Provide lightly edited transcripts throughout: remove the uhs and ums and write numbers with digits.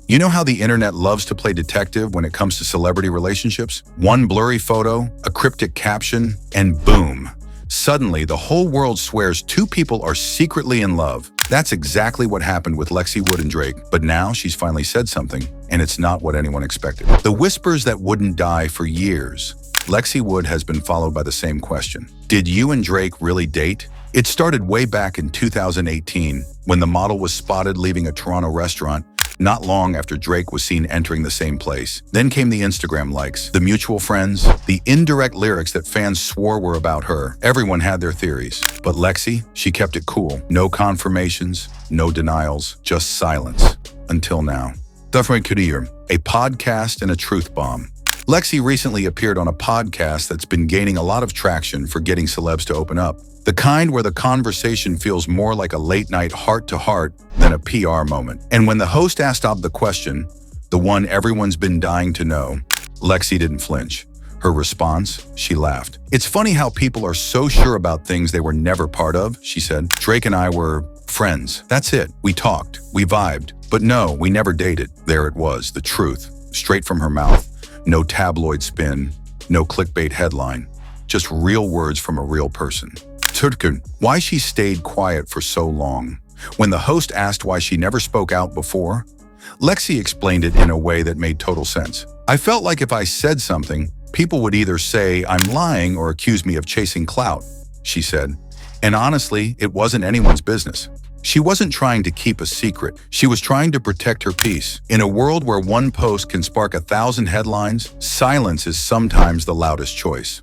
You know how the internet loves to play detective when it comes to celebrity relationships? One blurry photo, a cryptic caption, and boom. Suddenly, the whole world swears two people are secretly in love. That's exactly what happened with Lexi Wood and Drake, but now she's finally said something, and it's not what anyone expected. The whispers that wouldn't die for years. Lexi Wood has been followed by the same question. Did you and Drake really date? It started way back in 2018 when the model was spotted leaving a Toronto restaurant not long after Drake was seen entering the same place. Then came the Instagram likes, the mutual friends, the indirect lyrics that fans swore were about her. Everyone had their theories. But Lexi, she kept it cool. No confirmations, no denials, just silence. Until now. Debunked, a podcast and a truth bomb. Lexi recently appeared on a podcast that's been gaining a lot of traction for getting celebs to open up. The kind where the conversation feels more like a late-night heart-to-heart than a PR moment. And when the host asked Ob the question, the one everyone's been dying to know, Lexi didn't flinch. Her response? She laughed. It's funny how people are so sure about things they were never part of, she said. Drake and I were friends. That's it. We talked. We vibed. But no, we never dated. There it was, the truth, straight from her mouth. No tabloid spin, no clickbait headline, just real words from a real person. Turkun, why she stayed quiet for so long. When the host asked why she never spoke out before, Lexi explained it in a way that made total sense. I felt like if I said something, people would either say I'm lying or accuse me of chasing clout, she said. And honestly, it wasn't anyone's business. She wasn't trying to keep a secret. She was trying to protect her peace. In a world where one post can spark 1,000 headlines, silence is sometimes the loudest choice.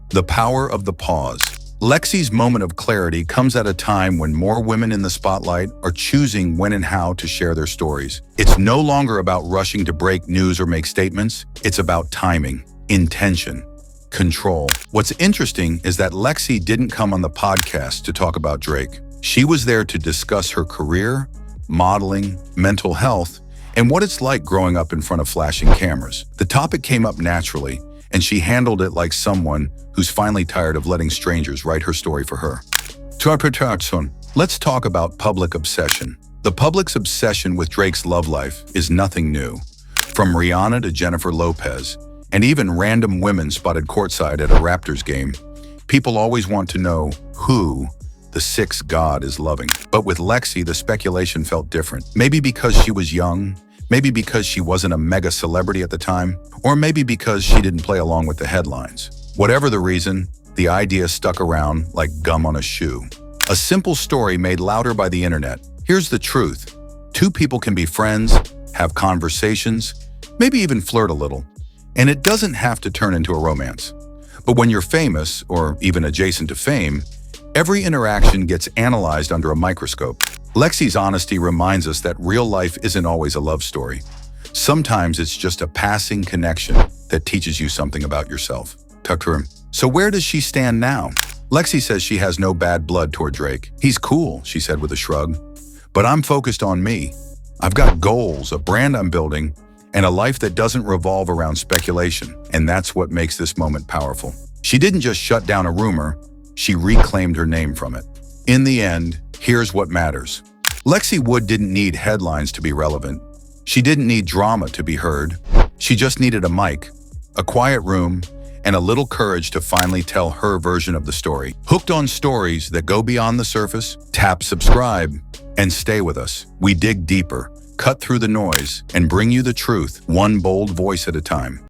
The power of the pause. Lexi's moment of clarity comes at a time when more women in the spotlight are choosing when and how to share their stories. It's no longer about rushing to break news or make statements. It's about timing, intention, control. What's interesting is that Lexi didn't come on the podcast to talk about Drake. She was there to discuss her career, modeling, mental health, and what it's like growing up in front of flashing cameras. The topic came up naturally, and she handled it like someone who's finally tired of letting strangers write her story for her. Let's talk about public obsession. The public's obsession with Drake's love life is nothing new. From Rihanna to Jennifer Lopez, and even random women spotted courtside at a Raptors game, people always want to know who the sixth god is loving. But with Lexi, the speculation felt different. Maybe because she was young, maybe because she wasn't a mega celebrity at the time, or maybe because she didn't play along with the headlines. Whatever the reason, the idea stuck around like gum on a shoe. A simple story made louder by the internet. Here's the truth. Two people can be friends, have conversations, maybe even flirt a little, and it doesn't have to turn into a romance. But when you're famous, or even adjacent to fame, every interaction gets analyzed under a microscope. Lexi's honesty reminds us that real life isn't always a love story. Sometimes it's just a passing connection that teaches you something about yourself. So where does she stand now? Lexi says she has no bad blood toward Drake. He's cool, she said with a shrug. But I'm focused on me. I've got goals, a brand I'm building, and a life that doesn't revolve around speculation. And that's what makes this moment powerful. She didn't just shut down a rumor, she reclaimed her name from it. In the end, here's what matters. Lexi Wood didn't need headlines to be relevant. She didn't need drama to be heard. She just needed a mic, a quiet room, and a little courage to finally tell her version of the story. Hooked on stories that go beyond the surface? Tap subscribe and stay with us. We dig deeper, cut through the noise, and bring you the truth, one bold voice at a time.